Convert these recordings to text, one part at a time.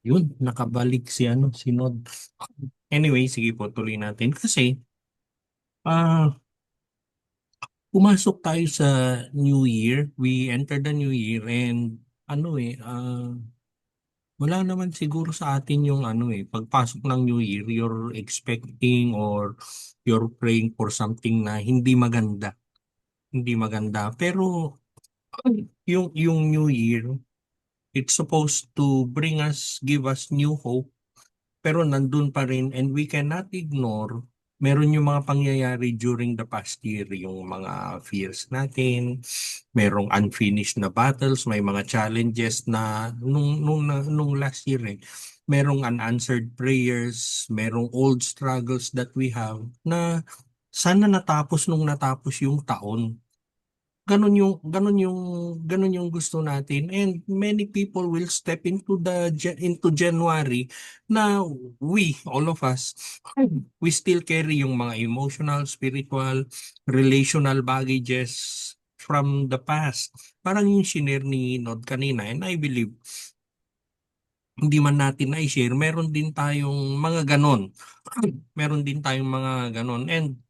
Yun, nakabalik si si Nod. Anyway, sige po, tuloy natin. Kasi, ah, pumasok tayo sa New Year. We entered the New Year and wala naman siguro sa atin yung pagpasok ng New Year, you're expecting or you're praying for something na hindi maganda. Hindi maganda. Pero yung New Year, it's supposed to give us new hope, pero nandun pa rin and we cannot ignore meron yung mga pangyayari during the past year, yung mga fears natin, merong unfinished na battles, may mga challenges na nung last year merong unanswered prayers, merong old struggles that we have na sana natapos yung taon. Ganun yung gusto natin, and many people will step into January na all of us, we still carry yung mga emotional, spiritual, relational baggages from the past. Parang yung shinare ni Nod kanina, and I believe hindi man natin na-share, meron din tayong mga ganon. Meron din tayong mga ganon, and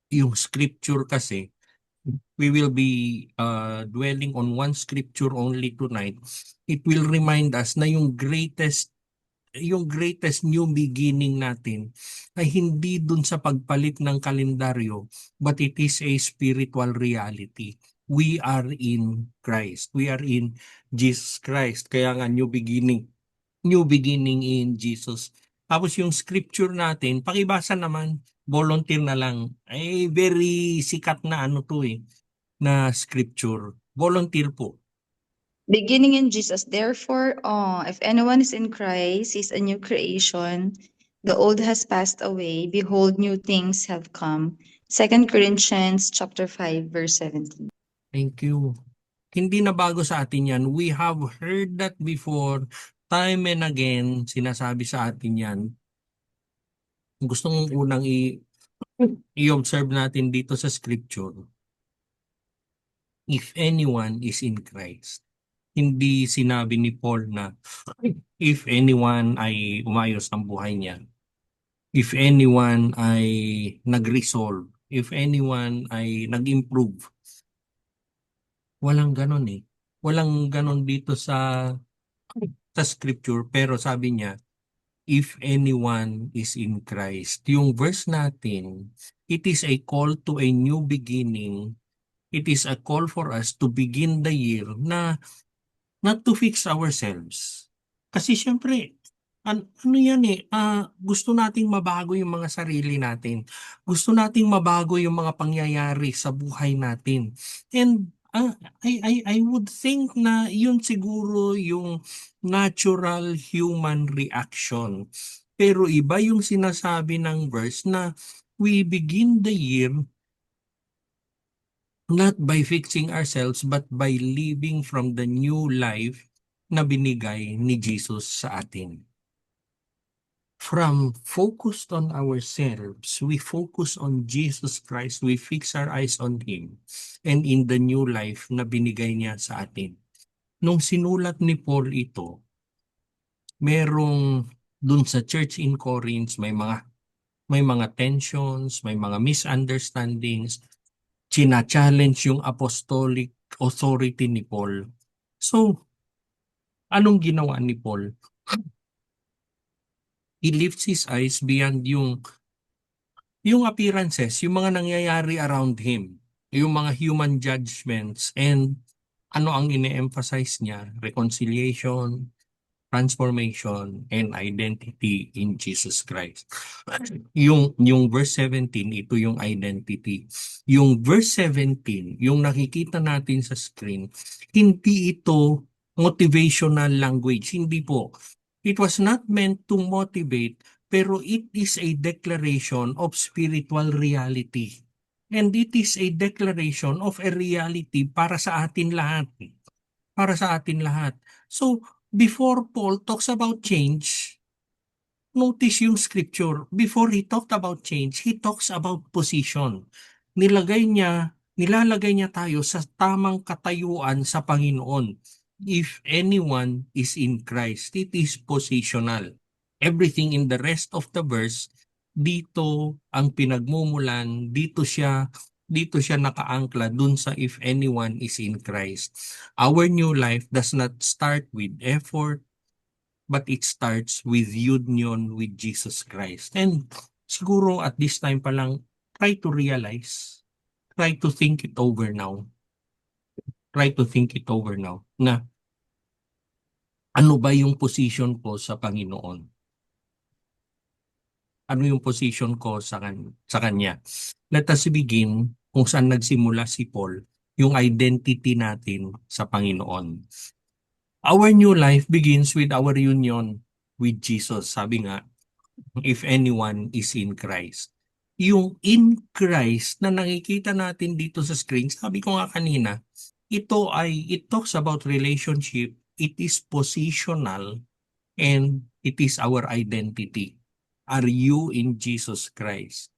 yung scripture kasi, we will be dwelling on one scripture only tonight. It will remind us na yung greatest new beginning natin ay hindi dun sa pagpalit ng kalendaryo, but it is a spiritual reality. We are in Christ. We are in Jesus Christ. Kaya nga new beginning in Jesus. Tapos yung scripture natin, pakibasa naman, volunteer na lang. Ay, very sikat na na scripture. Volunteer po. Beginning in Jesus, therefore, if anyone is in Christ, he's a new creation. The old has passed away. Behold, new things have come. Second Corinthians chapter 5, verse 17. Thank you. Hindi na bago sa atin yan. We have heard that before. Time and again, sinasabi sa atin yan. Gusto kong unang i-observe natin dito sa scripture. If anyone is in Christ. Hindi sinabi ni Paul na if anyone ay umayos ang buhay niya. If anyone ay nag-resolve. If anyone ay nag-improve. Walang ganon eh. Walang ganon dito sa scripture, pero sabi niya, if anyone is in Christ. Yung verse natin, it is a call to a new beginning. It is a call for us to begin the year na not to fix ourselves. Kasi syempre, ano yan gusto nating mabago yung mga sarili natin. Gusto nating mabago yung mga pangyayari sa buhay natin. And I would think na yun siguro yung natural human reaction. Pero iba yung sinasabi ng verse na we begin the year not by fixing ourselves but by living from the new life na binigay ni Jesus sa atin. From focused on ourselves, we focus on Jesus Christ, we fix our eyes on Him, and in the new life na binigay niya sa atin. Nung sinulat ni Paul ito, merong dun sa church in Corinth, may mga tensions, may mga misunderstandings, china-challenge yung apostolic authority ni Paul. So, anong ginawa ni Paul? He lifts his eyes beyond yung appearances, yung mga nangyayari around him, yung mga human judgments, and ano ang ine-emphasize niya? Reconciliation, transformation, and identity in Jesus Christ. Yung verse 17, ito yung identity. Yung verse 17, yung nakikita natin sa screen, hindi ito motivational language. Hindi po. It was not meant to motivate, pero it is a declaration of spiritual reality. And it is a declaration of a reality para sa atin lahat. Para sa atin lahat. So, before Paul talks about change, notice yung scripture. Before he talked about change, he talks about position. Nilalagay niya tayo sa tamang katayuan sa Panginoon. if anyone is in Christ, it is positional. Everything in the rest of the verse, dito ang pinagmumulan, dito siya nakaangkla dun sa if anyone is in Christ. Our new life does not start with effort, but it starts with union with Jesus Christ. And siguro at this time pa lang, try to think it over now, na ano ba yung position ko sa Panginoon? Ano yung position ko sa Kanya? Let us begin kung saan nagsimula si Paul, yung identity natin sa Panginoon. Our new life begins with our union with Jesus. Sabi nga, if anyone is in Christ. Yung in Christ na nakikita natin dito sa screen, sabi ko nga kanina, it talks about relationship, it is positional, and it is our identity. Are you in Jesus Christ?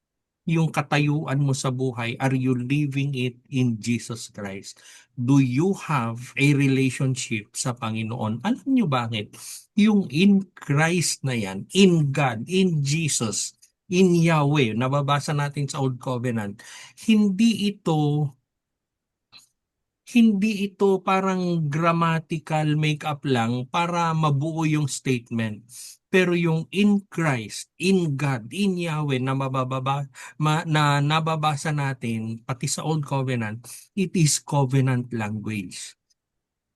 Yung katayuan mo sa buhay, are you living it in Jesus Christ? Do you have a relationship sa Panginoon? Alam niyo bakit? Yung in Christ na yan, in God, in Jesus, in Yahweh, nababasa natin sa Old Covenant, hindi ito hindi ito parang grammatical make-up lang para mabuo yung statement. Pero yung in Christ, in God, in Yahweh na nababasa natin pati sa Old Covenant, it is covenant language.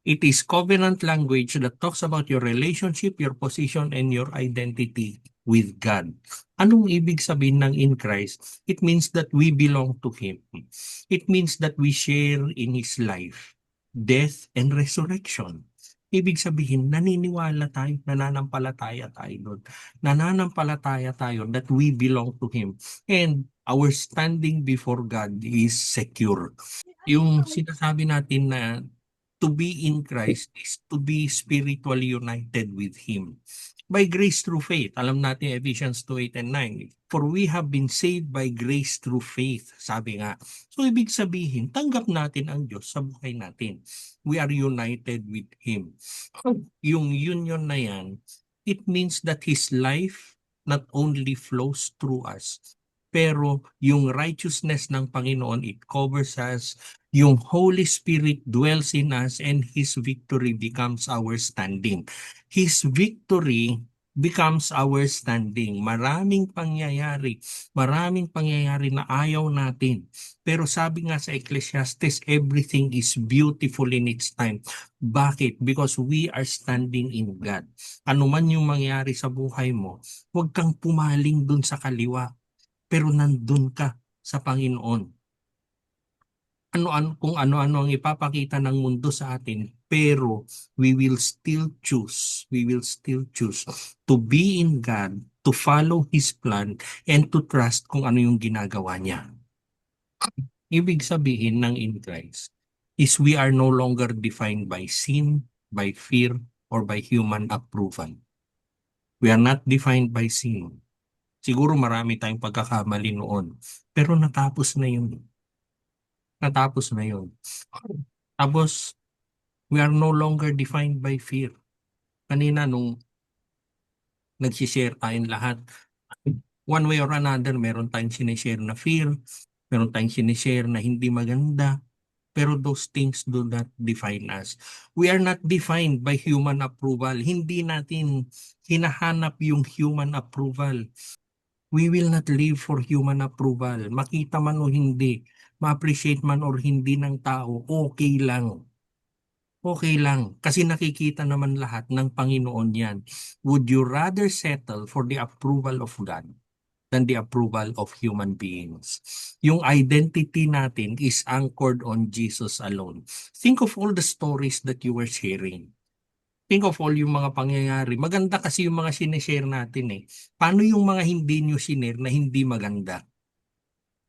It is covenant language that talks about your relationship, your position, and your identity with God. Anong ibig sabihin ng in Christ? It means that we belong to Him. It means that we share in His life, death, and resurrection. Ibig sabihin, naniniwala tayo, nananampalataya tayo doon. Nananampalataya tayo that we belong to Him. And our standing before God is secure. Yung sinasabi natin na to be in Christ is to be spiritually united with Him. By grace through faith. Alam natin Ephesians 2:8 and 9. For we have been saved by grace through faith. Sabi nga. So ibig sabihin, tanggap natin ang Diyos sa buhay natin. We are united with Him. Yung union na yan, it means that His life not only flows through us, pero yung righteousness ng Panginoon, it covers us. Yung Holy Spirit dwells in us and His victory becomes our standing. His victory becomes our standing. Maraming pangyayari na ayaw natin. Pero sabi nga sa Ecclesiastes, everything is beautiful in its time. Bakit? Because we are standing in God. Ano man yung mangyari sa buhay mo, huwag kang pumaling dun sa kaliwa, pero nandun ka sa Panginoon. Kung ano-ano ang ipapakita ng mundo sa atin, pero we will still choose to be in God, to follow His plan, and to trust kung ano yung ginagawa niya. Ibig sabihin ng in Christ is we are no longer defined by sin, by fear, or by human approval. We are not defined by sin. Siguro marami tayong pagkakamali noon, pero natapos na yun. Tapos, we are no longer defined by fear. Kanina nung nagsishare tayong lahat, one way or another, meron tayong sinishare na fear, meron tayong sinishare na hindi maganda, pero those things do not define us. We are not defined by human approval. Hindi natin hinahanap yung human approval. We will not live for human approval. Makita man o hindi, ma-appreciate man or hindi ng tao, okay lang. Okay lang. Kasi nakikita naman lahat ng Panginoon yan. Would you rather settle for the approval of God than the approval of human beings? Yung identity natin is anchored on Jesus alone. Think of all the stories that you were sharing. Think of all yung mga pangyayari. Maganda kasi yung mga sinishare natin eh. Paano yung mga hindi nyo sinare na hindi maganda?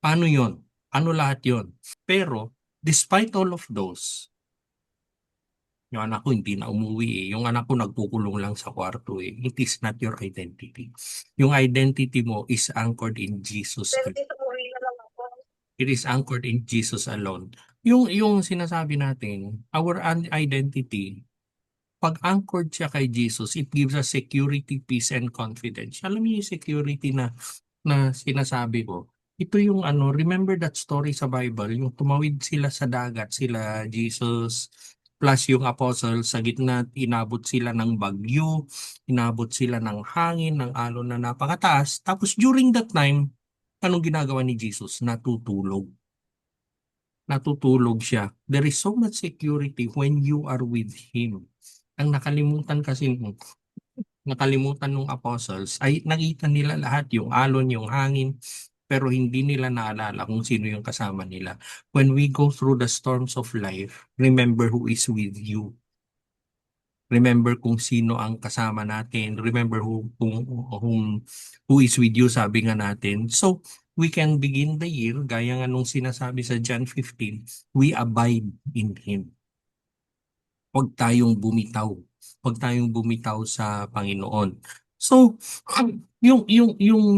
Paano yon? Ano lahat yon? Pero, despite all of those, yung anak ko hindi na umuwi eh. Yung anak ko nagkukulong lang sa kwarto eh. It is not your identity. Yung identity mo is anchored in Jesus. It is anchored in Jesus alone. Yung sinasabi natin, our identity pag anchored siya kay Jesus, it gives us security, peace, and confidence. Alam niyo yung security na sinasabi ko. Ito yung ano, remember that story sa Bible, yung tumawid sila sa dagat, sila Jesus, plus yung apostles, sa gitna, inabot sila ng bagyo, inabot sila ng hangin, ng alon na napakataas. Tapos during that time, anong ginagawa ni Jesus? Natutulog. Natutulog siya. There is so much security when you are with Him. Ang nakalimutan ng apostles ay nakita nila lahat yung alon, yung hangin, pero hindi nila naalala kung sino yung kasama nila. When we go through the storms of life, remember who is with you. Remember kung sino ang kasama natin. Remember who is with you, sabi nga natin. So, we can begin the year, gaya nga nung sinasabi sa John 15, we abide in Him. Huwag tayong bumitaw. Huwag tayong bumitaw sa Panginoon. So, yung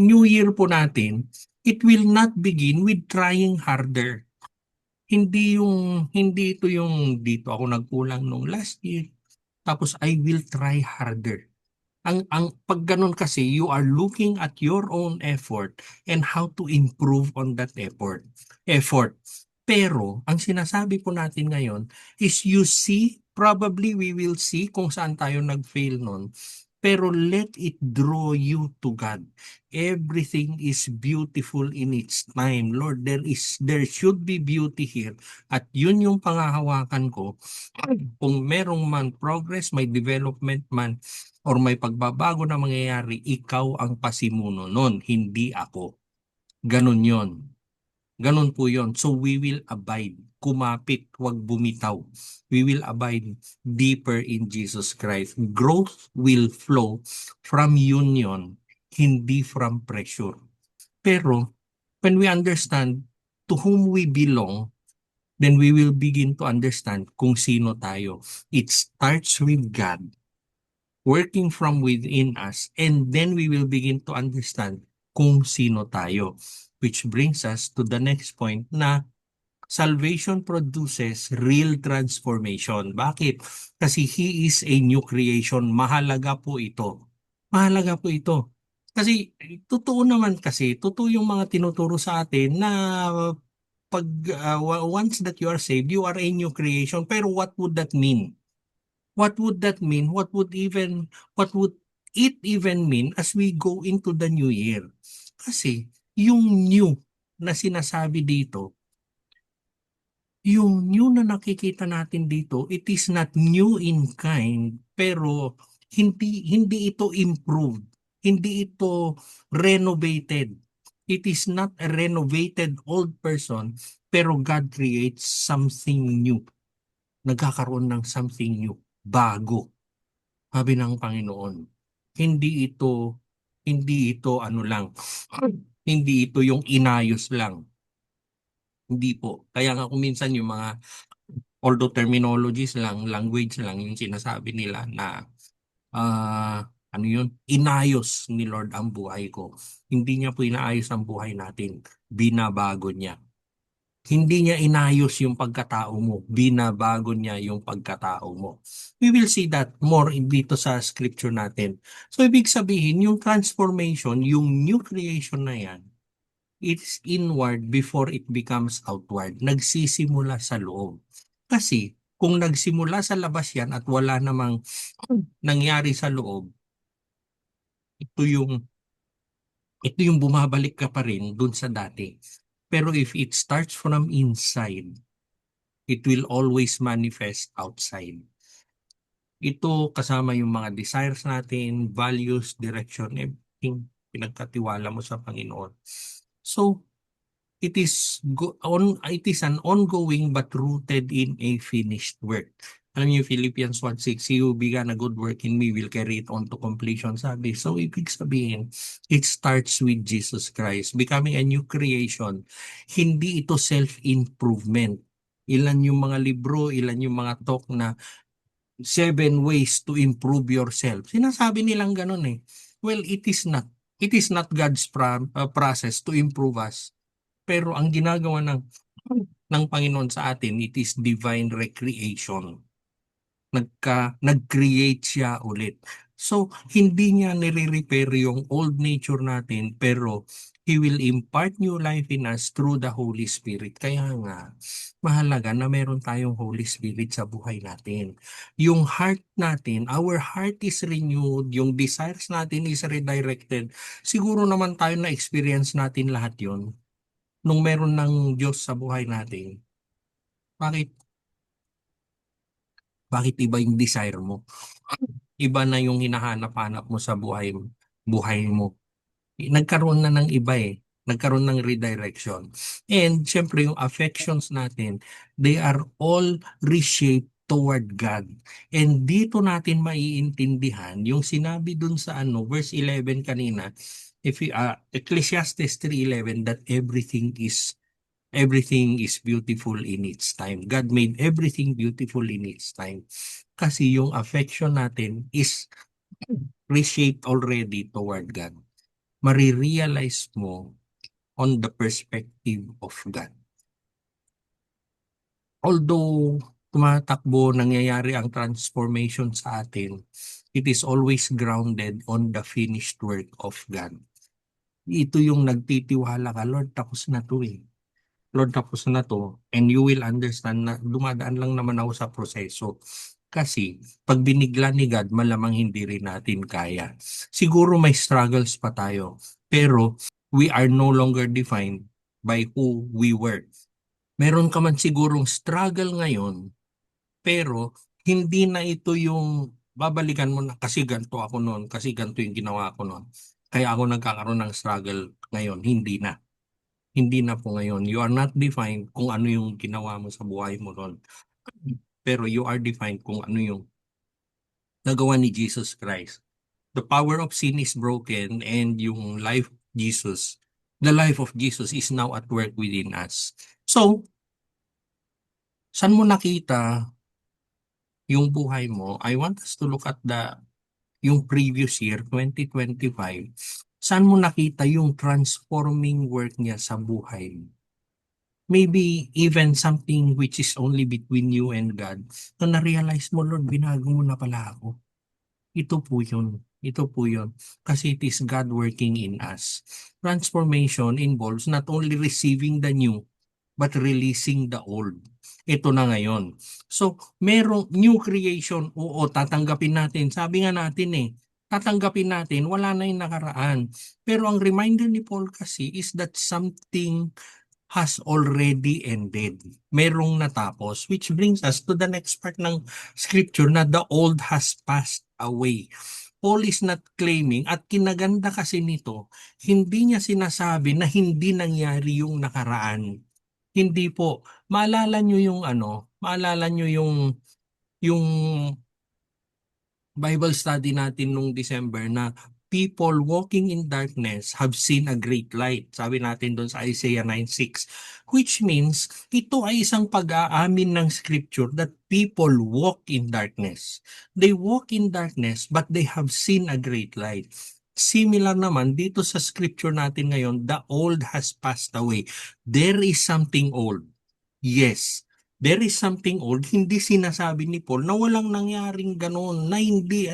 New Year po natin, it will not begin with trying harder. Hindi ito yung dito ako nagkulang nung last year. Tapos I will try harder. Ang pag ganun kasi, you are looking at your own effort and how to improve on that effort. Pero ang sinasabi po natin ngayon is you see, probably we will see kung saan tayo nag-fail nun. Pero let it draw you to God. Everything is beautiful in its time. Lord, there should be beauty here. At yun yung pangahawakan ko. Kung merong man progress, may development man, or may pagbabago na mangyayari, ikaw ang pasimuno nun, hindi ako. Ganun yon. Ganun po yon. So we will abide. Kumapit, huwag bumitaw. We will abide deeper in Jesus Christ. Growth will flow from union, hindi from pressure. Pero when we understand to whom we belong, then we will begin to understand kung sino tayo. It starts with God working from within us, and then we will begin to understand kung sino tayo. Which brings us to the next point na salvation produces real transformation. Bakit? Kasi He is a new creation. Mahalaga po ito. Mahalaga po ito. Kasi totoo yung mga tinuturo sa atin na pag once that you are saved, you are a new creation. Pero what would that mean? What would that mean? What would it even mean as we go into the new year? Kasi yung new na sinasabi dito, yung new na nakikita natin dito, it is not new in kind, pero hindi ito improved, hindi ito renovated. It is not a renovated old person, pero God creates something new. Nagkakaroon ng something new, bago. Sabi ng Panginoon, hindi ito, hindi ito ano lang, hindi ito yung inayos lang. Hindi po. Kaya nga kung minsan yung mga, although terminologies lang, language lang yung sinasabi nila na, ano yun, inayos ni Lord ang buhay ko. Hindi niya po inaayos ang buhay natin, binabago niya. Hindi niya inayos yung pagkatao mo, binabago niya yung pagkatao mo. We will see that more dito sa scripture natin. So ibig sabihin, yung transformation, yung new creation na yan, it's inward before it becomes outward. Nagsisimula sa loob. Kasi kung nagsimula sa labas yan at wala namang nangyari sa loob, ito yung bumabalik ka pa rin dun sa dati. Pero if it starts from inside, it will always manifest outside. Ito kasama yung mga desires natin, values, direction, everything pinagkatiwala mo sa Panginoon. So, it is an ongoing but rooted in a finished work. Alam niyo, Philippians 1:6, He who began a good work in me will carry it on to completion, sabi. So, ibig sabihin, it starts with Jesus Christ. Becoming a new creation, hindi ito self-improvement. Ilan yung mga libro, ilan yung mga talk na 7 ways to improve yourself. Sinasabi nilang ganun eh. Well, it is not. It is not God's process to improve us. Pero ang ginagawa ng Panginoon sa atin, it is divine recreation. nag-create siya ulit. So, hindi niya nire-repair yung old nature natin, pero He will impart new life in us through the Holy Spirit. Kaya nga, mahalaga na meron tayong Holy Spirit sa buhay natin. Yung heart natin, our heart is renewed, yung desires natin is redirected. Siguro naman tayo na-experience natin lahat yon nung meron ng Diyos sa buhay natin. Bakit? Bakit iba yung desire mo? Iba na yung hinahanap-hanap mo sa buhay mo. Nagkaroon na ng iba eh. Nagkaroon ng redirection. And syempre yung affections natin, they are all reshaped toward God. And dito natin maiintindihan yung sinabi dun sa verse 11 kanina, Ecclesiastes 3:11, that everything is beautiful in its time. God made everything beautiful in its time. Kasi yung affection natin is reshaped already toward God. Marirealize mo on the perspective of God. Although tumatakbo, nangyayari ang transformation sa atin, it is always grounded on the finished work of God. Ito yung nagtitiwala ka, Lord, tapos na to eh. Lord, tapos na to. And you will understand na dumadaan lang naman ako sa proseso. Kasi pag binigla ni God, malamang hindi rin natin kaya. Siguro may struggles pa tayo, pero we are no longer defined by who we were. Meron ka man sigurong struggle ngayon, pero hindi na ito yung babalikan mo na kasi ganito ako noon, kasi ganito yung ginawa ko noon. Kaya ako nagkakaroon ng struggle ngayon. Hindi na. Hindi na po ngayon. You are not defined kung ano yung ginawa mo sa buhay mo noon. Pero you are defined kung ano yung nagawa ni Jesus Christ. The power of sin is broken and yung the life of Jesus is now at work within us. So, saan mo nakita yung buhay mo? I want us to look at yung previous year, 2025. Saan mo nakita yung transforming work niya sa buhay mo? Maybe even something which is only between you and God, na na-realize mo, Lord, binago mo na pala ako. Ito po yun. Ito po yun. Kasi it is God working in us. Transformation involves not only receiving the new, but releasing the old. Ito na ngayon. So, merong new creation, oo, tatanggapin natin. Sabi nga natin tatanggapin natin, wala na yung nakaraan. Pero ang reminder ni Paul kasi is that something has already ended. Merong natapos, which brings us to the next part ng scripture na the old has passed away. Paul is not claiming, at kinaganda kasi nito, hindi niya sinasabi na hindi nangyari yung nakaraan. Hindi po. Maalala nyo yung maalala nyo yung Bible study natin nung December na people walking in darkness have seen a great light. Sabi natin doon sa Isaiah 9:6. Which means, ito ay isang pag-aamin ng scripture that people walk in darkness. They walk in darkness but they have seen a great light. Similar naman dito sa scripture natin ngayon, the old has passed away. There is something old. Yes, there is something old. Hindi sinasabi ni Paul na walang nangyaring gano'n, na hindi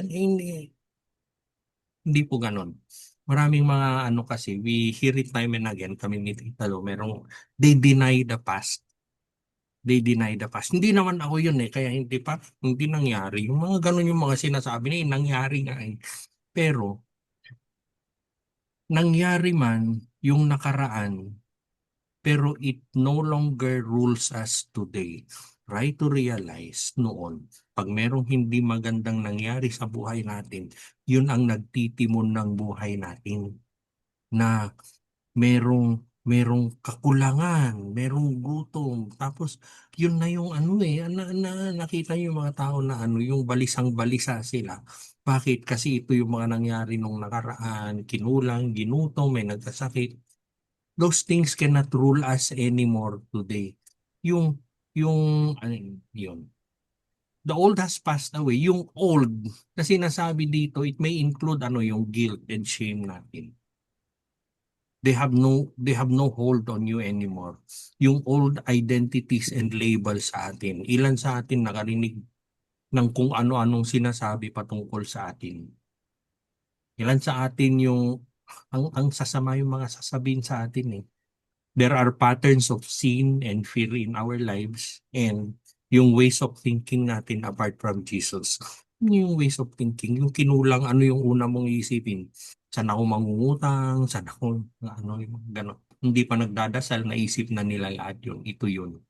po gano'n. Maraming mga kasi, we hear it time and again, kami ni Tita Lo, they deny the past. They deny the past. Hindi naman ako yun kaya hindi nangyari. Yung mga gano'n yung mga sinasabi niya, nangyari nga Pero, nangyari man yung nakaraan, pero it no longer rules us today. Try to realize noon, pag merong hindi magandang nangyari sa buhay natin, yun ang nagtitimon ng buhay natin. Na merong kakulangan, merong gutom, tapos yun na yung nakita niyo yung mga tao na yung balisang-balisa sila. Bakit? Kasi ito yung mga nangyari nung nakaraan, kinulang, ginutom, may nagkasakit. Those things cannot rule us anymore today. Yun. The old has passed away. Yung old na sinasabi dito, it may include yung guilt and shame natin. They have no hold on you anymore. Yung old identities and labels sa atin. Ilan sa atin nakarinig ng kung ano-anong sinasabi patungkol sa atin. Ilan sa atin yung ang sasama yung mga sasabihin sa atin eh. There are patterns of sin and fear in our lives and yung ways of thinking natin apart from Jesus. Yung ways of thinking, yung kinulang ano yung una mong isipin. Saan ako mangungutang, saan ako, ano, yung gano'n. Hindi pa nagdadasal, naisip na nila lahat yun. Ito yun.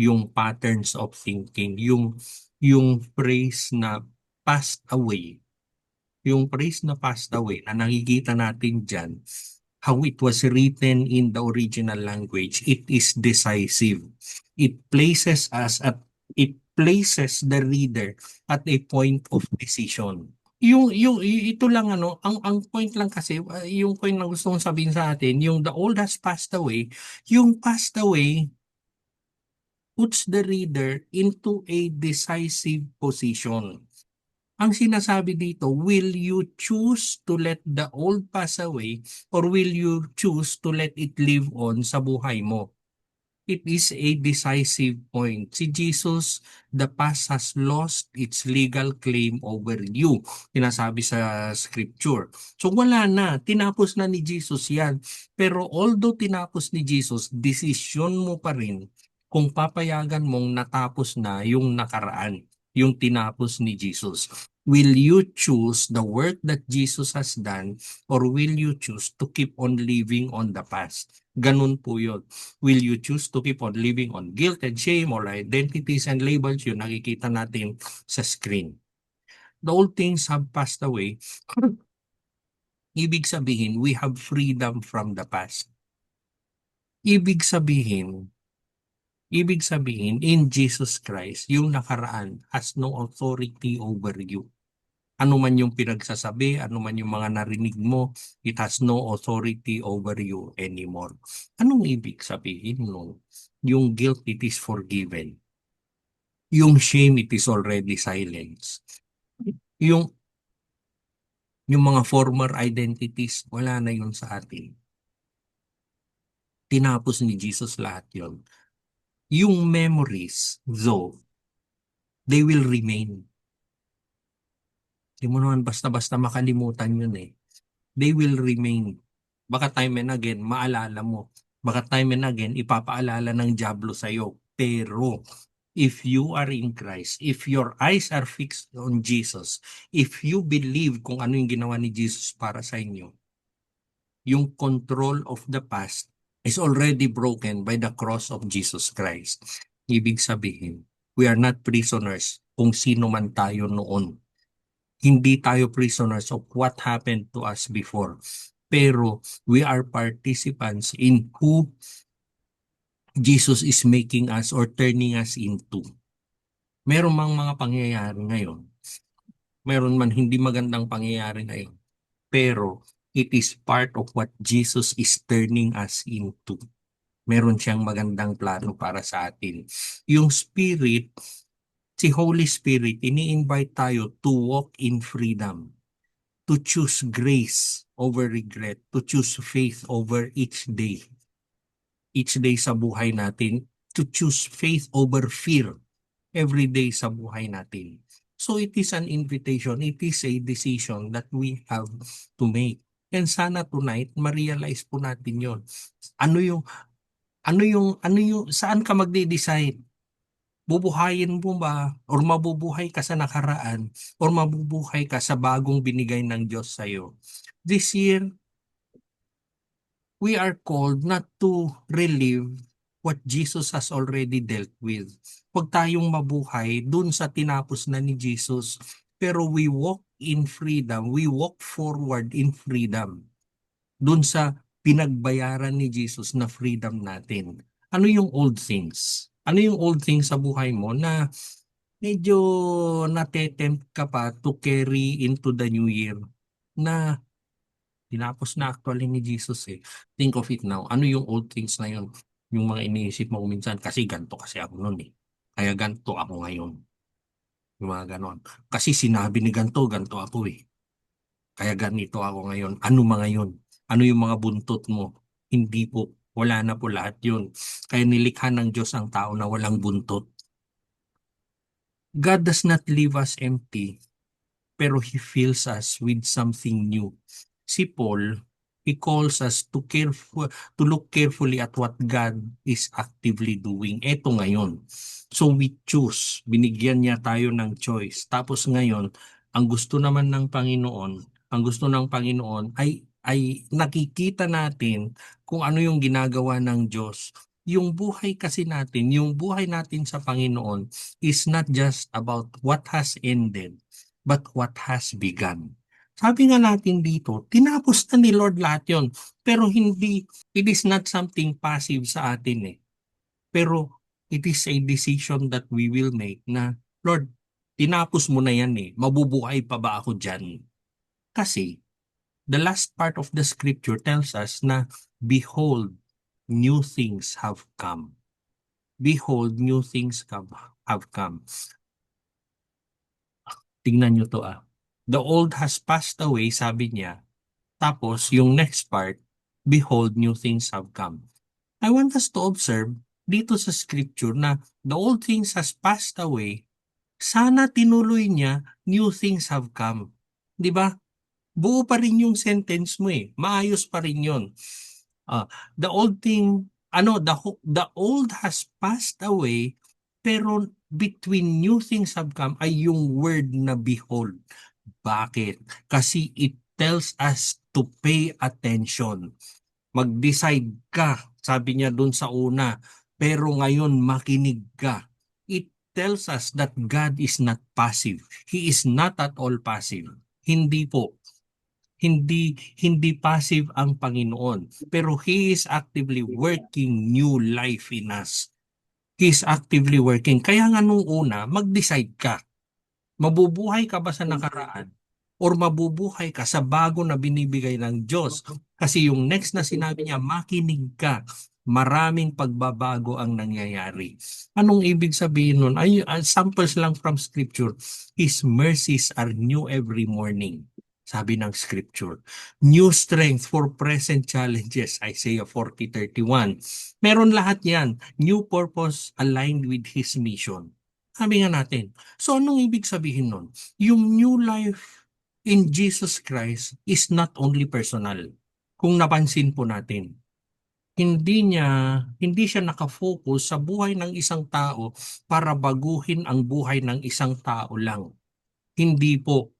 Yung patterns of thinking, yung phrase na passed away, yung phrase na passed away na nakikita natin dyan, how it was written in the original language, it is decisive. It places us at it places the reader at a point of decision. Ito lang ano, ang point lang kasi, yung point na gusto kong sabihin sa atin, yung the old has passed away, yung passed away puts the reader into a decisive position. Ang sinasabi dito, will you choose to let the old pass away or will you choose to let it live on sa buhay mo? It is a decisive point. Si Jesus, the past has lost its legal claim over you. Sinasabi sa scripture. So wala na. Tinapos na ni Jesus yan. Pero although tinapos ni Jesus, desisyon mo pa rin kung papayagan mong natapos na yung nakaraan, yung tinapos ni Jesus. Will you choose the work that Jesus has done or will you choose to keep on living on the past? Ganun po yun. Will you choose to keep on living on guilt and shame or identities and labels? Yun nakikita natin sa screen. The old things have passed away. Ibig sabihin, we have freedom from the past. Ibig sabihin, in Jesus Christ, yung nakaraan has no authority over you. Ano man yung pinagsasabi, ano man yung mga narinig mo, it has no authority over you anymore. Anong ibig sabihin nun? Yung guilt, it is forgiven. Yung shame, it is already silenced. Yung, yung mga former identities, wala na yun sa atin. Tinapos ni Jesus lahat yun. Yung memories, though, they will remain. Hindi mo naman basta-basta makalimutan yun eh. They will remain. Baka time and again, maalala mo. Baka time and again, ipapaalala ng Diablo sa'yo. Pero, if you are in Christ, if your eyes are fixed on Jesus, if you believe kung ano yung ginawa ni Jesus para sa inyo, yung control of the past is already broken by the cross of Jesus Christ. Ibig sabihin, we are not prisoners kung sino man tayo noon. Hindi tayo prisoners of what happened to us before. Pero we are participants in who Jesus is making us or turning us into. Meron mang mga pangyayari ngayon. Meron man hindi magandang pangyayari ngayon. Pero it is part of what Jesus is turning us into. Meron siyang magandang plano para sa atin. Yung Spirit, si Holy Spirit, ini-invite tayo to walk in freedom, to choose grace over regret, to choose faith over each day sa buhay natin, to choose faith over fear every day sa buhay natin. So it is an invitation, it is a decision that we have to make. And sana tonight, ma-realize po natin yon. Ano yung, saan ka magde-decide? Bubuhayin mo ba or mabubuhay ka sa nakaraan or mabubuhay ka sa bagong binigay ng Diyos sa'yo? This year, we are called not to relive what Jesus has already dealt with. Huwag tayong mabuhay dun sa tinapos na ni Jesus. Pero we walk in freedom. We walk forward in freedom. Dun sa pinagbayaran ni Jesus na freedom natin. Ano yung old things? Ano yung old things sa buhay mo na medyo natetempt ka pa to carry into the new year na tinapos na actually ni Jesus eh. Think of it now. Ano yung old things na yun? Yung mga iniisip mo minsan, kasi ganto kasi ako noon eh. Kaya ganto ako ngayon. Yung mga ganon. Kasi sinabi ni ganto, ganto ako eh. Kaya ganito ako ngayon. Ano mga yun? Ano yung mga buntot mo? Hindi po. Wala na po lahat yun. Kaya nilikha ng Diyos ang tao na walang buntot. God does not leave us empty, pero He fills us with something new. Si Paul, he calls us to look carefully at what God is actively doing. Eto ngayon. So we choose. Binigyan niya tayo ng choice. Tapos ngayon, ang gusto naman ng Panginoon, ang gusto ng Panginoon ay nakikita natin kung ano yung ginagawa ng Diyos. Yung buhay kasi natin, yung buhay natin sa Panginoon is not just about what has ended, but what has begun. Sabi nga natin dito, tinapos na ni Lord lahat yon. Pero hindi, it is not something passive sa atin eh. Pero it is a decision that we will make na, Lord, tinapos mo na yan eh. Mabubuhay pa ba ako dyan? Kasi the last part of the scripture tells us na, behold, new things have come. Behold, new things have come. Tingnan nyo to ah. The old has passed away, sabi niya. Tapos, yung next part, behold, new things have come. I want us to observe dito sa scripture na the old things has passed away, sana tinuloy niya, new things have come. Di ba? Buo pa rin yung sentence mo eh. Maayos pa rin yun. The old thing, the old has passed away, pero between new things have come ay yung word na behold. Bakit? Kasi it tells us to pay attention. Mag-decide ka, sabi niya dun sa una, pero ngayon makinig ka. It tells us that God is not passive. He is not at all passive. Hindi po. Hindi passive ang Panginoon, pero He is actively working new life in us. He is actively working. Kaya nga nung una, mag-decide ka. Mabubuhay ka ba sa nakaraan? Or mabubuhay ka sa bago na binibigay ng Diyos? Kasi yung next na sinabi niya, makinig ka. Maraming pagbabago ang nangyayari. Anong ibig sabihin nun? Samples lang from Scripture. His mercies are new every morning. Sabi ng Scripture. New strength for present challenges. Isaiah 40:31. Meron lahat yan. New purpose aligned with His mission. Sabi nga natin, so anong ibig sabihin nun? Yung new life in Jesus Christ is not only personal. Kung napansin po natin, hindi siya nakafocus sa buhay ng isang tao para baguhin ang buhay ng isang tao lang. Hindi po.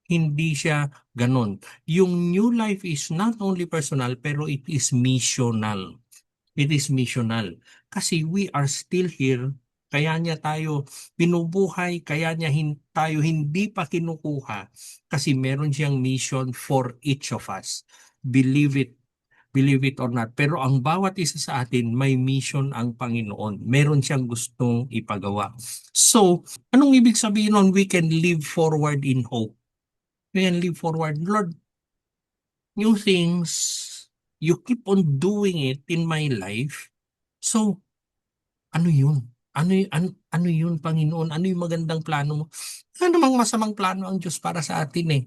Hindi siya ganon. Yung new life is not only personal pero it is missional. It is missional. Kasi we are still here, kaya niya tayo binubuhay, kaya niya tayo hindi pa kinukuha kasi meron siyang mission for each of us. Believe it, believe it or not. Pero ang bawat isa sa atin, may mission ang Panginoon. Meron siyang gustong ipagawa. So, anong ibig sabihin nun? We can live forward in hope. We can live forward. Lord, new things, you keep on doing it in my life. So, ano yun? Ano yun, Panginoon? Ano yung magandang plano mo? Wala namang masamang plano ang Diyos para sa atin eh.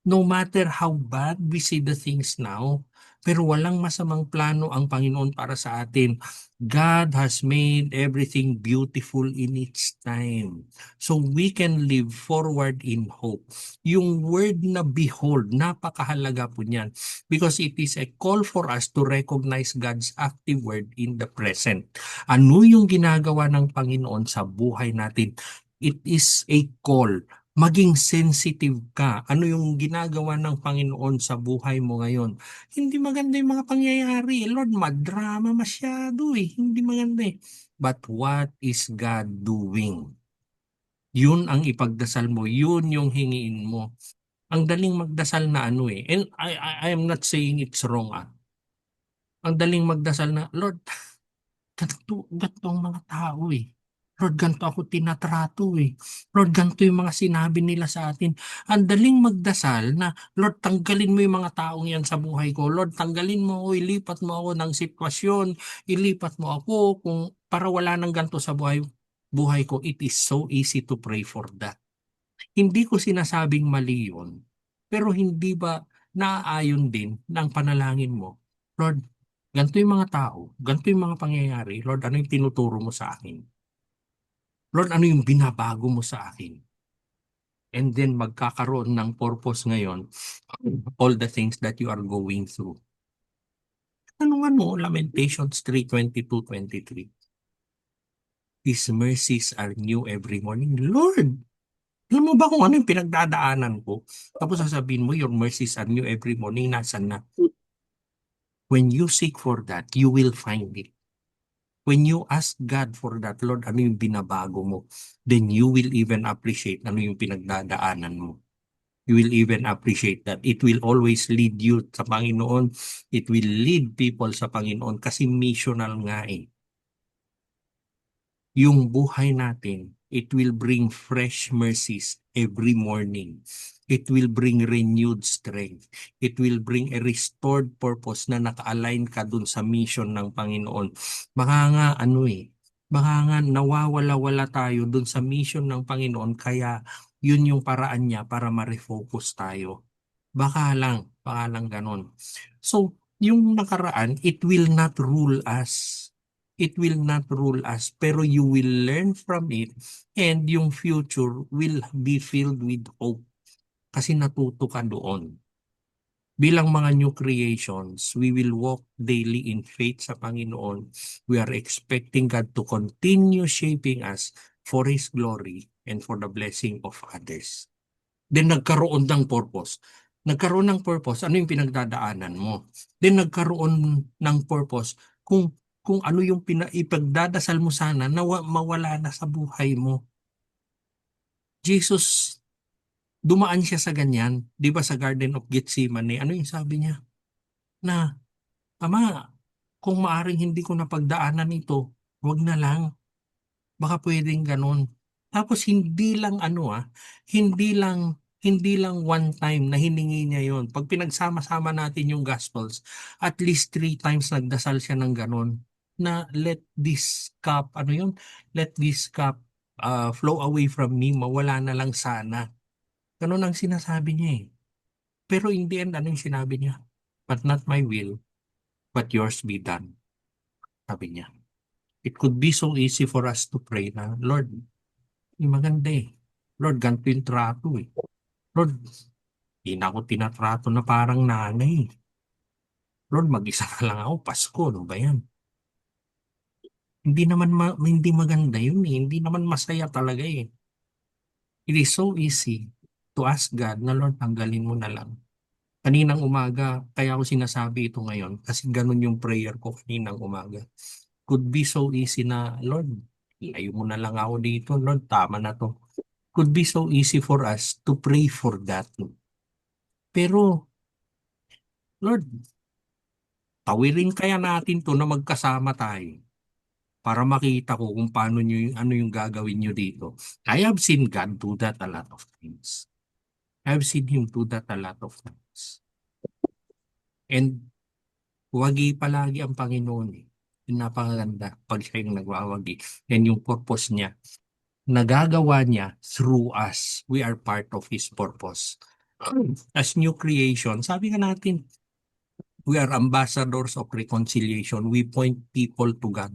No matter how bad we see the things now, pero walang masamang plano ang Panginoon para sa atin. God has made everything beautiful in its time. So we can live forward in hope. Yung word na behold, napakahalaga po niyan because it is a call for us to recognize God's active word in the present. Ano yung ginagawa ng Panginoon sa buhay natin? It is a call. Maging sensitive ka. Ano yung ginagawa ng Panginoon sa buhay mo ngayon? Hindi maganda yung mga pangyayari. Lord, madrama masyado eh. Hindi maganda eh. But what is God doing? Yun ang ipagdasal mo. Yun yung hingiin mo. Ang daling magdasal na ano eh. And I am not saying it's wrong ah. Ang daling magdasal na, Lord, ganito ang mga tao eh. Lord, ganito ako tinatrato eh. Lord, ganito yung mga sinabi nila sa atin. Ang daling magdasal na, Lord, tanggalin mo yung mga taong yan sa buhay ko. Lord, tanggalin mo ako, ilipat mo ako ng sitwasyon, ilipat mo ako kung para wala nang ganito sa buhay ko. It is so easy to pray for that. Hindi ko sinasabing mali yun, pero hindi ba naaayon din ng panalangin mo, Lord, ganito yung mga tao, ganito yung mga pangyayari, Lord, ano yung tinuturo mo sa akin? Lord, ano yung binabago mo sa akin? And then magkakaroon ng purpose ngayon, all the things that you are going through. Tanungan mo, Lamentations 3:22-23. His mercies are new every morning. Lord, alam mo ba kung ano yung pinagdadaanan ko? Tapos sasabihin mo, your mercies are new every morning. Nasaan na? When you seek for that, you will find it. When you ask God for that, Lord, ano yung binabago mo? Then you will even appreciate ano yung pinagdadaanan mo. You will even appreciate that. It will always lead you sa Panginoon. It will lead people sa Panginoon kasi missional nga eh. Yung buhay natin, it will bring fresh mercies every morning. It will bring renewed strength. It will bring a restored purpose na naka-align ka dun sa mission ng Panginoon. Baka nga baka nga nawawala-wala tayo dun sa mission ng Panginoon kaya yun yung paraan niya para ma-refocus tayo. Baka lang ganon. So, yung nakaraan, it will not rule us. It will not rule us, pero you will learn from it and yung future will be filled with hope kasi natuto ka doon. Bilang mga new creations, we will walk daily in faith sa Panginoon. We are expecting God to continue shaping us for His glory and for the blessing of others. Then nagkaroon ng purpose. Nagkaroon ng purpose, ano yung pinagdadaanan mo? Then nagkaroon ng purpose kung ano yung ipagdadasal mo sana na mawala na sa buhay mo. Jesus, dumaan siya sa ganyan, di ba sa Garden of Gethsemane, ano yung sabi niya? Na, Ama, kung maaring hindi ko napagdaanan ito, wag na lang. Baka pwedeng ganun. Tapos hindi lang one time na hiningi niya yon. Pag pinagsama-sama natin yung Gospels, at least 3 times nagdasal siya ng ganun na let this cup, Let this cup flow away from me, mawala na lang sana. Ganun ang sinasabi niya eh. Pero in the end, ano yung sinabi niya? But not my will, but yours be done. Sabi niya. It could be so easy for us to pray na, Lord, maganda eh. Lord, ganito yung trato eh. Lord, di na ako tinatrato na parang nanay. Lord, mag-isa na lang ako, Pasko, ano ba yan? Hindi maganda yun eh. Hindi naman masaya talaga eh. It is so easy to ask God na Lord, tanggalin mo na lang. Kaninang umaga, kaya ako sinasabi ito ngayon kasi ganun yung prayer ko kaninang umaga. Could be so easy na, Lord, ilayo mo na lang ako dito. Lord, tama na to. Could be so easy for us to pray for that. Pero, Lord, tawirin kaya natin to na magkasama tayo para makita ko kung ano yung gagawin nyo dito. I have seen God do that a lot of times. I have seen Him do that a lot of times. And wagi palagi ang Panginoon eh. Yung napakaganda pag siya yung nagwawagi. And yung purpose niya, nagagawa niya through us. We are part of His purpose. As new creation, sabi nga natin, we are ambassadors of reconciliation. We point people to God.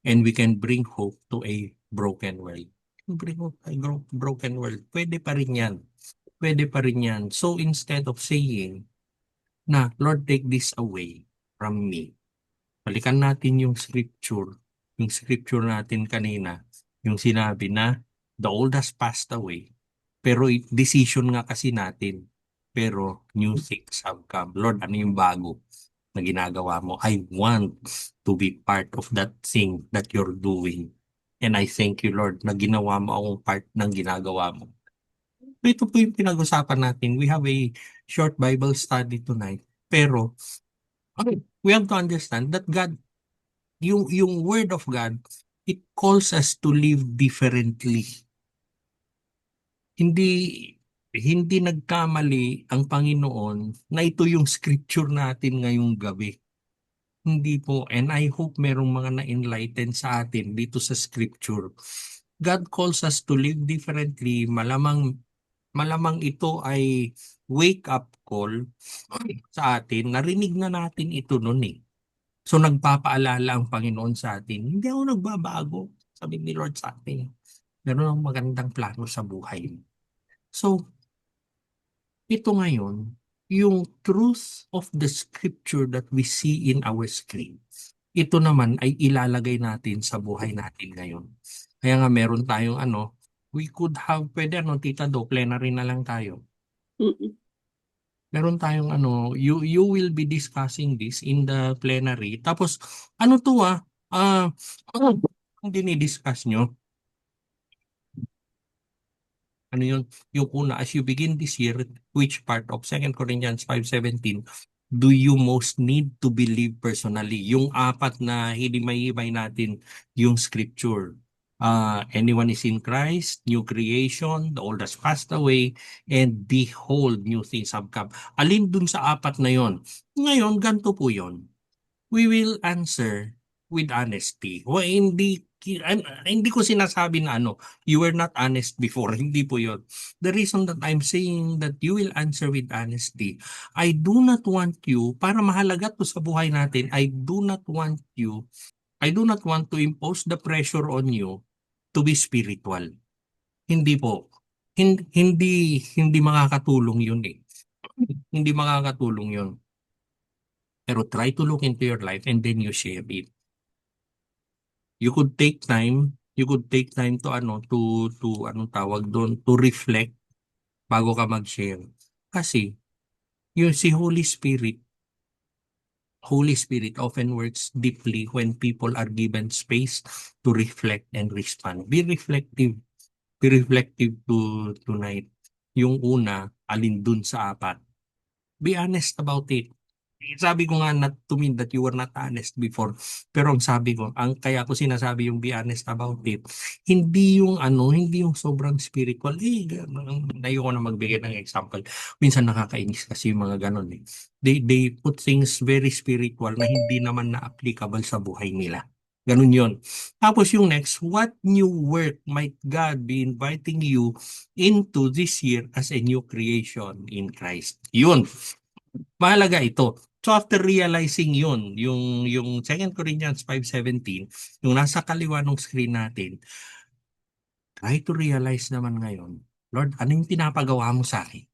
And we can bring hope to a broken world. Bring hope to a broken world. Pwede pa rin yan. Pwede pa rin yan. So instead of saying na, Lord, take this away from me. Balikan natin yung scripture natin kanina, yung sinabi na the old has passed away. Pero decision nga kasi natin. Pero new things have come. Lord, ano yung bago na ginagawa mo? I want to be part of that thing that you're doing. And I thank you, Lord, na ginawa mo akong part ng ginagawa mo. Ito po yung pinag-usapan natin. We have a short Bible study tonight. Pero we have to understand that God, yung Word of God, it calls us to live differently. Hindi hindi nagkamali ang Panginoon na ito yung scripture natin ngayong gabi. Hindi po, and I hope merong mga na-enlighten sa atin dito sa scripture. God calls us to live differently. Malamang ito ay wake up call sa atin. Narinig na natin ito noon eh. So nagpapaalala ang Panginoon sa atin, hindi ako nagbabago. sabi ni Lord sa atin, meron akong magandang plano sa buhay. So, ito ngayon, yung truth of the scripture that we see in our screen, ito naman ay ilalagay natin sa buhay natin ngayon. Kaya nga meron tayong we could have, pwede Tita Do, plenary na lang tayo. Mm. Meron tayong you will be discussing this in the plenary. Tapos, ano to ang dinidiscuss nyo? Ano yun? Yung una, as you begin this year, which part of 2 Corinthians 5:17 do you most need to believe personally? Yung apat na hinimay-himay natin yung scripture. Anyone is in Christ, new creation, the old has passed away, and behold, new things have come. Alin dun sa apat na yon? Ngayon, ganito po yon. We will answer with honesty. Hindi ko sinasabi na you were not honest before. Hindi po yun. The reason that I'm saying that you will answer with honesty, I do not want you, para mahalaga to sa buhay natin, I do not want to impose the pressure on you to be spiritual. Hindi po. Hindi makakatulong yun eh. Hindi makakatulong yun. Pero try to look into your life and then you share it. You could take time to anong tawag doon, to reflect bago ka mag-share. Kasi yung si Holy Spirit often works deeply when people are given space to reflect and respond. Be reflective tonight. Yung una, alin dun sa apat. Be honest about it. Sabi ko nga not to mean that you were not honest before. Pero ang sabi ko, kaya ko sinasabi yung be honest about it, hindi yung sobrang spiritual. Ayoko na magbigay ng example. Minsan nakakainis kasi yung mga ganun eh. They put things very spiritual na hindi naman na applicable sa buhay nila. Ganun yon. Tapos yung next, what new work might God be inviting you into this year as a new creation in Christ? Yun. Mahalaga ito. So after realizing yung 2 Corinthians 5:17, yung nasa kaliwa ng screen natin, try to realize naman ngayon, Lord, ano yung pinapagawa mo sa akin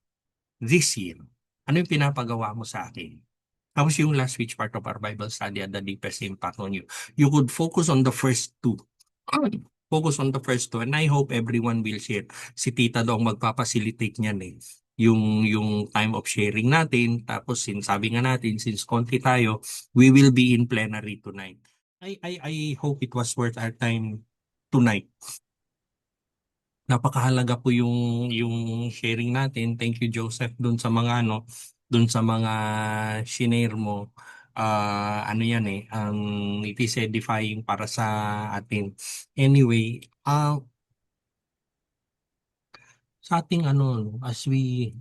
this year? Ano yung pinapagawa mo sa akin? Tapos yung last which part of our Bible study had the deepest impact on you. You could focus on the first two. Focus on the first two and I hope everyone will share. Si Tita daw ang magpapacilitate niyan eh. Yung time of sharing natin, tapos sabi nga natin, since konti tayo, we will be in plenary tonight. I hope it was worth our time tonight. Napakahalaga po yung sharing natin. Thank you, Joseph, dun sa mga shinare mo. Yan eh, it is edifying para sa atin. Anyway, sa ating as we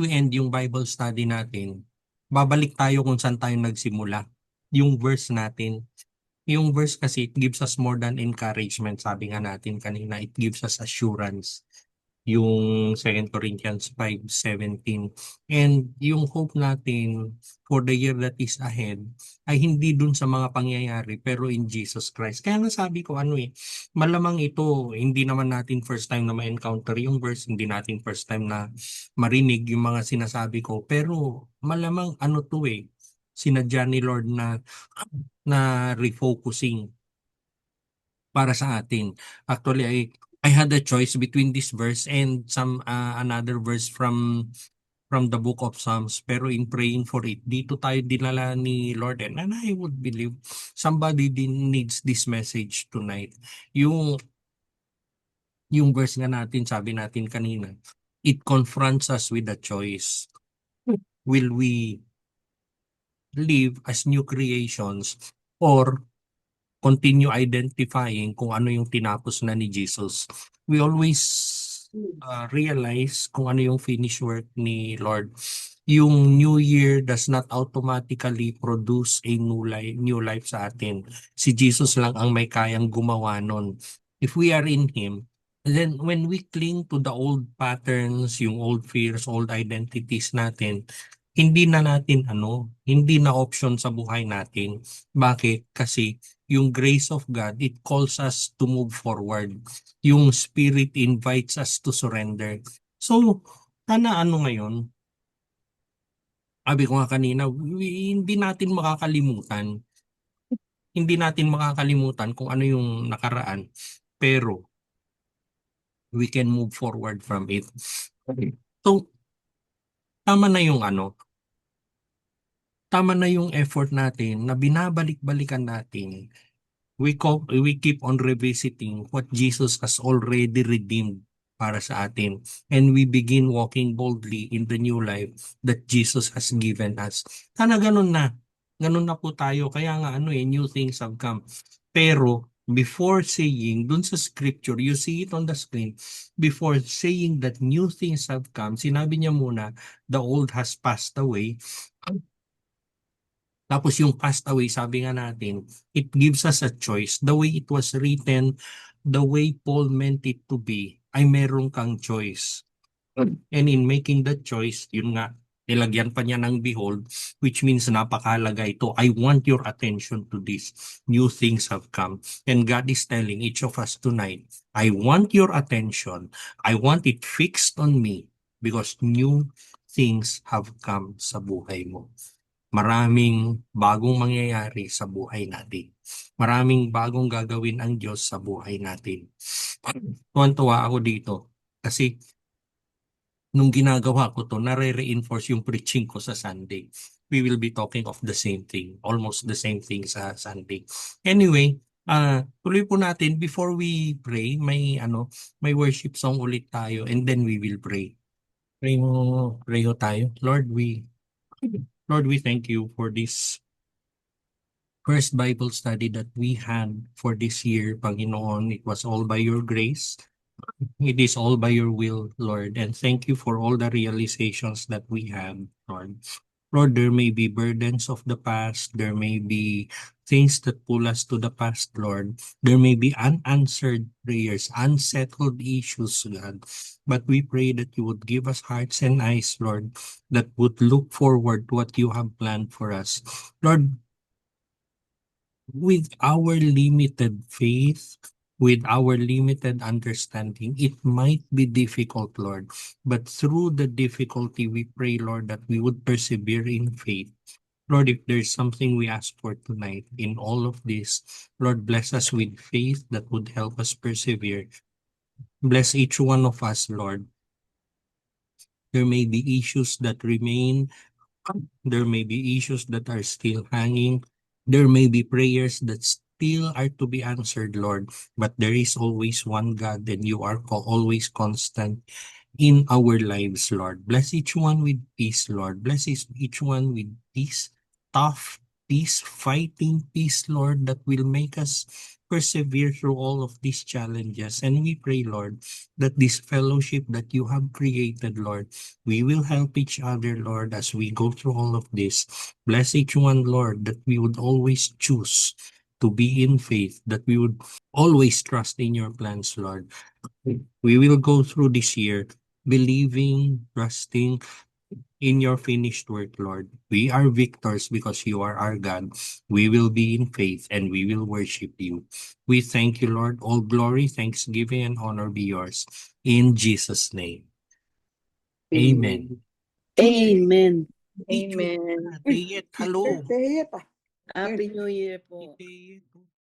end yung Bible study natin, babalik tayo kung saan tayo nagsimula. Yung verse natin. Yung verse kasi, it gives us more than encouragement. Sabi nga natin kanina, it gives us assurance. Yung 2 Corinthians 5:17. And yung hope natin for the year that is ahead ay hindi dun sa mga pangyayari pero in Jesus Christ. Kaya nga sabi ko malamang ito, hindi naman natin first time na ma-encounter yung verse, hindi natin first time na marinig yung mga sinasabi ko, pero malamang sinadya ni Lord na refocusing para sa atin. Actually, I had a choice between this verse and some another verse from the book of Psalms, pero in praying for it, dito tayo dinala ni Lord and I would believe somebody needs this message tonight. Yung verse nga natin, sabi natin kanina, it confronts us with a choice. Will we live as new creations or continue identifying kung ano yung tinapos na ni Jesus? We always realize kung ano yung finished work ni Lord. Yung new year does not automatically produce a new life sa atin. Si Jesus lang ang may kayang gumawa nun. If we are in Him, then when we cling to the old patterns, yung old fears, old identities natin, hindi na option sa buhay natin. Bakit? Kasi yung grace of God, it calls us to move forward. Yung Spirit invites us to surrender. So, sana ngayon, sabi ko nga kanina, hindi natin makakalimutan kung ano yung nakaraan, pero we can move forward from it. So, tama na yung tama na yung effort natin na binabalik-balikan natin. We keep on revisiting what Jesus has already redeemed para sa atin. And we begin walking boldly in the new life that Jesus has given us. Sana ganun na. Ganun na po tayo. Kaya nga new things have come. Pero before saying, dun sa scripture, you see it on the screen, before saying that new things have come, sinabi niya muna, the old has passed away. Tapos yung passed away, sabi nga natin, it gives us a choice. The way it was written, the way Paul meant it to be, ay meron kang choice. And in making that choice, yun nga, nilagyan pa niya ng behold, which means napakahalaga ito. I want your attention to this. New things have come. And God is telling each of us tonight, I want your attention. I want it fixed on me because new things have come sa buhay mo. Maraming bagong mangyayari sa buhay natin. Maraming bagong gagawin ang Diyos sa buhay natin. Tuwan-tuwa ako dito kasi nung ginagawa ko to, nare-reinforce yung preaching ko sa Sunday. We will be talking of the same thing, almost the same thing sa Sunday. Anyway, tuloy po natin before we pray, may worship song ulit tayo and then we will pray. Pray ho tayo. Lord, we thank you for this first Bible study that we had for this year, Panginoon. It was all by your grace. It is all by your will, Lord. And thank you for all the realizations that we have, Lord. Lord, there may be burdens of the past. There may be things that pull us to the past, Lord. There may be unanswered prayers, unsettled issues, God. But we pray that you would give us hearts and eyes, Lord, that would look forward to what you have planned for us. Lord, with our limited faith, with our limited understanding, it might be difficult, Lord. But through the difficulty, we pray, Lord, that we would persevere in faith. Lord, if there's something we ask for tonight in all of this, Lord, bless us with faith that would help us persevere. Bless each one of us, Lord. There may be issues that remain. There may be issues that are still hanging. There may be prayers that still are to be answered, Lord. But there is always one God, and you are always constant in our lives, Lord. Bless each one with peace, Lord. Bless each one with peace, tough peace, fighting peace, Lord, that will make us persevere through all of these challenges. And we pray, Lord, that this fellowship that you have created, Lord, we will help each other, Lord, as we go through all of this. Bless each one, Lord, that we would always choose to be in faith, that we would always trust in your plans, Lord. We will go through this year believing, trusting in your finished work, Lord. We are victors because you are our God. We will be in faith and we will worship you. We thank you, Lord. All glory, thanksgiving, and honor be yours. In Jesus' name. Amen. Amen. Thank you. Amen. Teyet, hello. Happy New Year po. Teyet.